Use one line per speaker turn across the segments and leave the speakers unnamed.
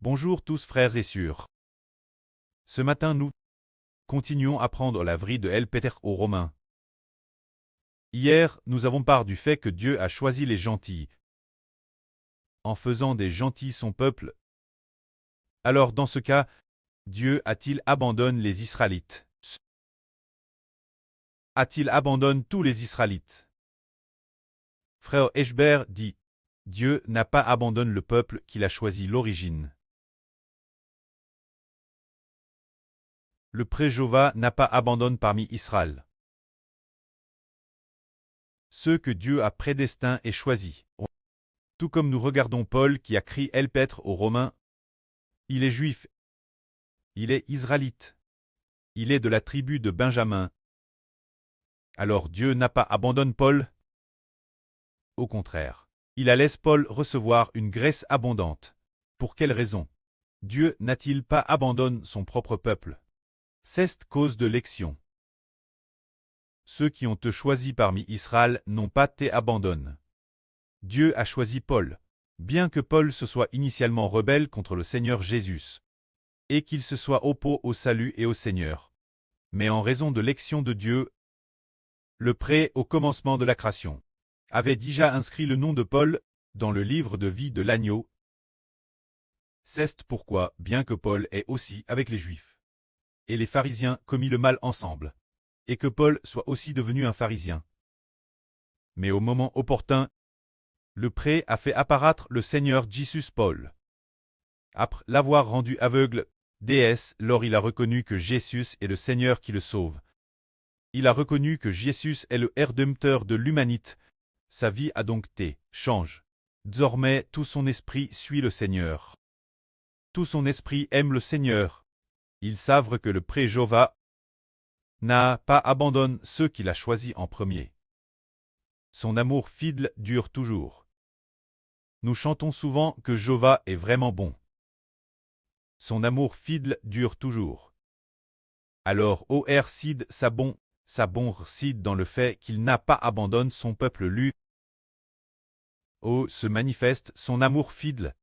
Bonjour tous frères et sœurs. Ce matin nous continuons à prendre la vrille de Peter aux Romains. Hier, nous avons parlé du fait que Dieu a choisi les gentils, en faisant des gentils son peuple. Alors dans ce cas, Dieu a-t-il abandonné les Israélites? A-t-il abandonné tous les Israélites? Frère Eschber dit, Dieu n'a pas abandonné le peuple qu'il a choisi l'origine. Le pré-Jova n'a pas abandonné parmi Israël. Ceux que Dieu a prédestinés et choisis. Tout comme nous regardons Paul qui a crié Elpêtre aux Romains. Il est juif. Il est israélite. Il est de la tribu de Benjamin. Alors Dieu n'a pas abandonné Paul? Au contraire, il a laissé Paul recevoir une grâce abondante. Pour quelle raison? Dieu n'a-t-il pas abandonné son propre peuple? C'est cause de l'élection. Ceux qui ont te choisi parmi Israël n'ont pas été abandonnés. Dieu a choisi Paul, bien que Paul se soit initialement rebelle contre le Seigneur Jésus, et qu'il se soit opposé au salut et au Seigneur. Mais en raison de l'élection de Dieu, le pré au commencement de la création avait déjà inscrit le nom de Paul dans le livre de vie de l'agneau. C'est pourquoi, bien que Paul ait aussi avec les Juifs et les pharisiens commis le mal ensemble, et que Paul soit aussi devenu un pharisien. Mais au moment opportun, le pré a fait apparaître le Seigneur Jésus Paul. Après l'avoir rendu aveugle, déesse, lors il a reconnu que Jésus est le Seigneur qui le sauve. Il a reconnu que Jésus est le Rédempteur de l'humanité. Sa vie a donc été change. Désormais, tout son esprit suit le Seigneur. Tout son esprit aime le Seigneur. Ils savent que le pré-Jova n'a pas abandonné ceux qu'il a choisis en premier. Son amour fidèle dure toujours. Nous chantons souvent que Jova est vraiment bon. Son amour fidèle dure toujours. Alors Sid sa bon réside dans le fait qu'il n'a pas abandonné son peuple lu. Se manifeste son amour fidèle.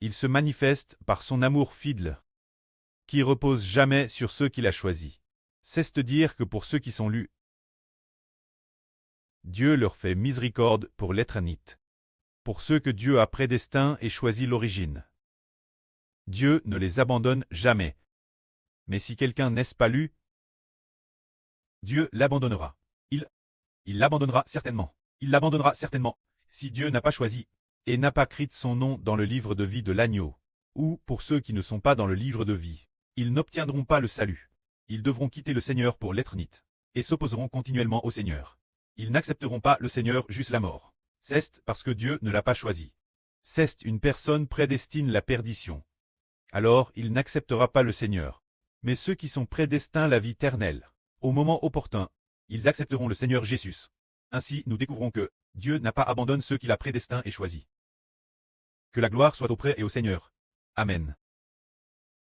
Il se manifeste par son amour fidèle, qui repose jamais sur ceux qu'il a choisis. C'est-à-dire que pour ceux qui sont lus, Dieu leur fait miséricorde pour l'éternité. Pour ceux que Dieu a prédestinés et choisi l'origine. Dieu ne les abandonne jamais. Mais si quelqu'un n'est pas lu, Dieu l'abandonnera. Il l'abandonnera certainement. Il l'abandonnera certainement, si Dieu n'a pas choisi, et n'a pas écrit son nom dans le livre de vie de l'agneau. Ou, pour ceux qui ne sont pas dans le livre de vie, ils n'obtiendront pas le salut. Ils devront quitter le Seigneur pour l'éternité, et s'opposeront continuellement au Seigneur. Ils n'accepteront pas le Seigneur jusqu'à la mort. C'est parce que Dieu ne l'a pas choisi. C'est une personne prédestine la perdition. Alors il n'acceptera pas le Seigneur. Mais ceux qui sont prédestinés la vie éternelle, au moment opportun, ils accepteront le Seigneur Jésus. Ainsi nous découvrons que Dieu n'a pas abandonné ceux qu'il a prédestinés et choisis. Que la gloire soit auprès et au Seigneur. Amen.